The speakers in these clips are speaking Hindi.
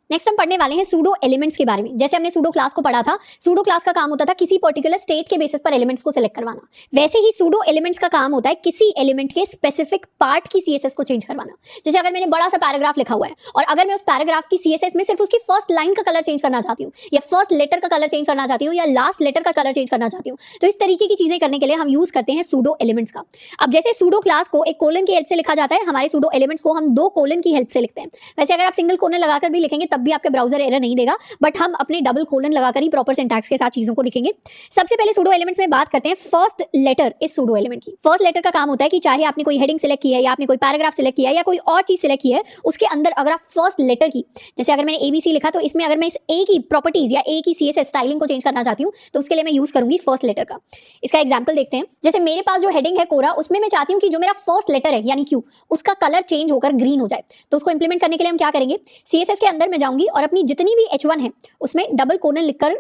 नेक्स्ट हम पढ़ने वाले हैं सूडो एलिमेंट्स के बारे में। जैसे हमने सूडो क्लास को पढ़ा था, सूडो क्लास का काम होता था किसी पर्टिकुलर स्टेट के बेसिस पर एलिमेंट्स को सिलेक्ट करवाना। वैसे ही सूडो एलिमेंट्स का काम होता है किसी एलिमेंट के स्पेसिफिक पार्ट की सीएसएस को चेंज करवाना। जैसे अगर मैंने बड़ा सा पैराग्राफ लिखा हुआ है और अगर मैं उस पैराग्राफ की सीएसएस में सिर्फ उसकी फर्स्ट लाइन का कलर चेंज करना चाहती हूँ, या फर्स्ट लेटर का कलर चेंज करना चाहती हूँ, या लास्ट लेटर का कलर चेंज करना चाहती हूँ, तो इस तरीके की चीजें करने के लिए हम यूज करते हैं सूडो एलिमेंट्स का। अब जैसे सूडो क्लास को एक कोलन की हेल्प से लिखा जाता है, हमारे सूडो एलिमेंट्स को हम 2 कोलन की हेल्प से लिखते हैं। वैसे अगर आप सिंगल कोलन लगाकर भी लिखेंगे तब भी आपके ब्राउजर एरर नहीं देगा, बट हम अपने डबल कोलन लगाकर ही प्रॉपर सिंटैक्स के साथ चीजों को लिखेंगे। सबसे पहले सूडो एलिमेंट्स में बात करते हैं फर्स्ट लेटर इस सूडो एलिमेंट की। फर्स्ट लेटर का काम होता है कि चाहे आपने कोई हेडिंग सिलेक्ट की है, या आपने कोई पैराग्राफ सिलेक्ट किया है, या कोई और चीज सिलेक्ट की है, उसके अंदर अगर आप फर्स्ट लेटर की, जैसे अगर मैंने एबीसी लिखा तो इसमें अगर मैं इस ए की प्रॉपर्टीज या ए की सीएसएस स्टाइलिंग को चेंज करना चाहती हूँ तो उसके लिए मैं यूज करूंगी फर्स्ट लेटर का। इसका एग्जांपल देखते हैं। जैसे मेरे पास जो हेडिंग है कोरा, उसमें मैं चाहती हूँ कि जो मेरा फर्स्ट लेटर है यानी क्यू, उसका कलर चेंज होकर ग्रीन हो जाए। तो उसको इंप्लीमेंट करने के लिए हम क्या करेंगे, सीएसएस के अंदर मैं जाऊंगी और अपनी जितनी भी H1 है उसमें डबल कोलन लिखकर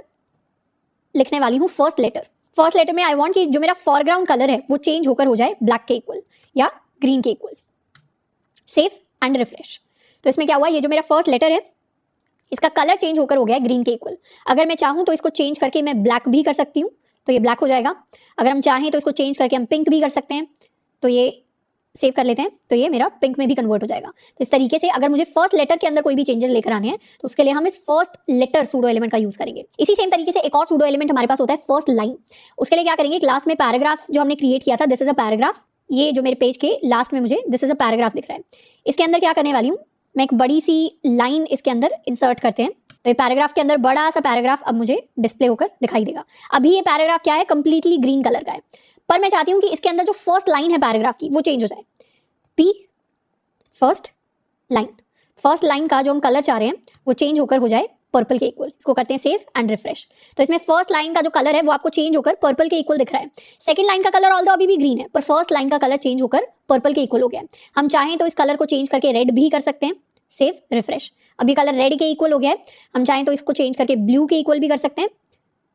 लिखने वाली हूँ फर्स्ट लेटर। फर्स्ट लेटर में आई वांट कि जो मेरा फॉरग्राउंड कलर है वो चेंज होकर हो जाए ब्लैक के इक्वल या ग्रीन के इक्वल। Save and refresh. तो इसमें क्या हुआ, ये जो मेरा फर्स्ट लेटर है इसका कलर चेंज होकर हो गया है ग्रीन के इक्वल। अगर मैं चाहूँ तो इसको चेंज करके मैं ब्लैक भी कर सकती हूँ, तो ये ब्लैक हो जाएगा। अगर हम चाहें तो इसको चेंज करके हम पिंक भी कर सकते हैं, तो ये सेव कर लेते हैं, तो ये मेरा पिंक में भी कन्वर्ट हो जाएगा। तो इस तरीके से अगर मुझे फर्स्ट लेटर के अंदर कोई भी चेंजेस लेकर आने हैं तो उसके लिए हम इस फर्स्ट लेटर सूडो एलिमेंट का यूज करेंगे। इसी सेम तरीके से एक और सूडो एलिमेंट हमारे पास होता है फर्स्ट लाइन। उसके लिए क्या करेंगे, क्लास में पैराग्राफ जो हमने क्रिएट किया था, दिस इज अ पैराग्राफ, ये जो मेरे पेज के लास्ट में मुझे दिस इज अ पैराग्राफ दिख रहा है, इसके अंदर क्या करने वाली हूँ, मैं एक बड़ी सी लाइन इसके अंदर इंसर्ट करते हैं। तो ये पैराग्राफ के अंदर बड़ा सा पैराग्राफ अब मुझे डिस्प्ले होकर दिखाई देगा। अभी ये पैराग्राफ क्या है, कंप्लीटली ग्रीन कलर का है, पर मैं चाहती हूँ कि इसके अंदर जो फर्स्ट लाइन है पैराग्राफ की वो चेंज हो जाए। पी फर्स्ट लाइन का जो हम कलर चाह रहे हैं वो चेंज होकर हो जाए पर्पल के इक्वल। इसको करते हैं सेव एंड रिफ्रेश। तो इसमें फर्स्ट लाइन का जो कलर है वो आपको चेंज होकर पर्पल के इक्वल दिख रहा है। सेकंड लाइन का कलर ऑल्दो अभी भी ग्रीन है, पर फर्स्ट लाइन का कलर चेंज होकर पर्पल के इक्वल हो गया है। हम चाहें तो इस कलर को चेंज करके रेड भी कर सकते हैं, सेव रिफ्रेश। अभी कलर रेड के इक्वल हो गया है, हम चाहें तो इसको चेंज करके ब्लू के इक्वल भी कर सकते हैं,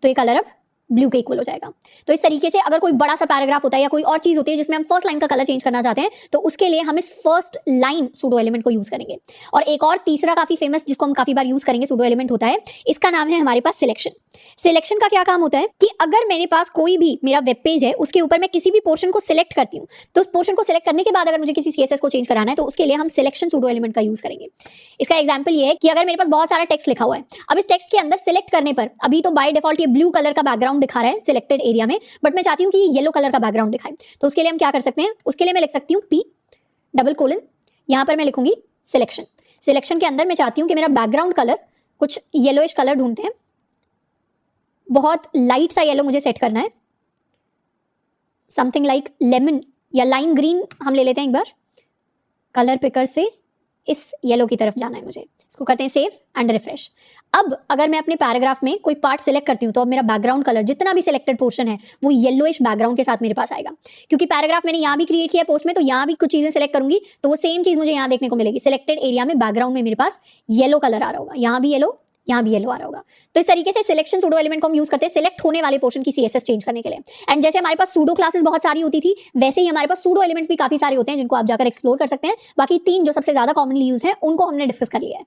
तो ये कलर अब ब्लू के इक्वल हो जाएगा। तो इस तरीके से अगर कोई बड़ा सा पैराग्राफ होता है या कोई और चीज होती है जिसमें हम फर्स्ट लाइन का कलर चेंज करना चाहते हैं तो उसके लिए हम इस फर्स्ट लाइन सूडो एलिमेंट को यूज करेंगे। और एक और तीसरा काफी फेमस जिसको हम काफी बार यूज करेंगे सूडो एलिमेंट होता है, इसका नाम है हमारे पास सिलेक्शन। सिलेक्शन का क्या काम होता है कि अगर मेरे पास कोई भी मेरा वेब पेज है उसके ऊपर मैं किसी भी पोर्शन को सिलेक्ट करती हूँ, तो उस पोर्शन को सिलेक्ट करने के बाद अगर मुझे किसी सीएसएस को चेंज कराना है तो उसके लिए हम सिलेक्शन सूडो एलिमेंट का यूज करेंगे। इसका एग्जांपल ये है कि अगर मेरे पास बहुत सारा टेक्स्ट लिखा हुआ है, अब इस टेक्स्ट के अंदर सिलेक्ट करने पर अभी तो बाय डिफॉल्ट ये ब्लू कलर का बैकग्राउंड दिखा रहा है सिलेक्टेड एरिया में, बट मैं चाहती हूँ कि ये येलो कलर का बैकग्राउंड दिखाए। तो उसके लिए हम क्या कर सकते हैं, उसके लिए मैं लिख सकती हूँ पी डबल कोलन, यहाँ पर मैं लिखूंगी सिलेक्शन। सिलेक्शन के अंदर मैं चाहती हूँ कि मेरा बैकग्राउंड कलर कुछ येलोइश कलर ढूंढते हैं, बहुत लाइट सा येलो मुझे सेट करना है, समथिंग लाइक लेमन या लाइम ग्रीन हम ले लेते हैं एक बार। कलर पिकर से इस येलो की तरफ जाना है मुझे, इसको करते हैं सेव एंड रिफ्रेश। अब अगर मैं अपने पैराग्राफ में कोई पार्ट सिलेक्ट करती हूँ तो अब मेरा बैकग्राउंड कलर जितना भी सिलेक्टेड पोर्शन है वो येलोइश बैकग्राउंड के साथ मेरे पास आएगा। क्योंकि पैराग्राफ मैंने यहाँ भी क्रिएट किया पोस्ट में, तो यहाँ भी कुछ चीजें सिलेक्ट करूंगी तो वो सेम चीज मुझे यहाँ देखने को मिलेगी। सिलेक्टेड एरिया में बैकग्राउंड में मेरे पास येलो कलर आ रहा होगा, यहाँ भी येलो, यहाँ भी येलो आ रहा होगा। तो इस तरीके से सिलेक्शन सूडो एलिमेंट को हम यूज करते हैं सिलेक्ट होने वाले पोर्शन की सीएसएस चेंज करने के लिए। एंड जैसे हमारे पास सूडो क्लासेस बहुत सारी होती थी, वैसे ही हमारे पास सूडो एलिमेंट्स भी काफी सारे होते हैं जिनको आप जाकर एक्सप्लोर कर सकते हैं। बाकी 3 जो सबसे ज्यादा कॉमनली यूज है उनको हमने डिस्कस कर लिया है।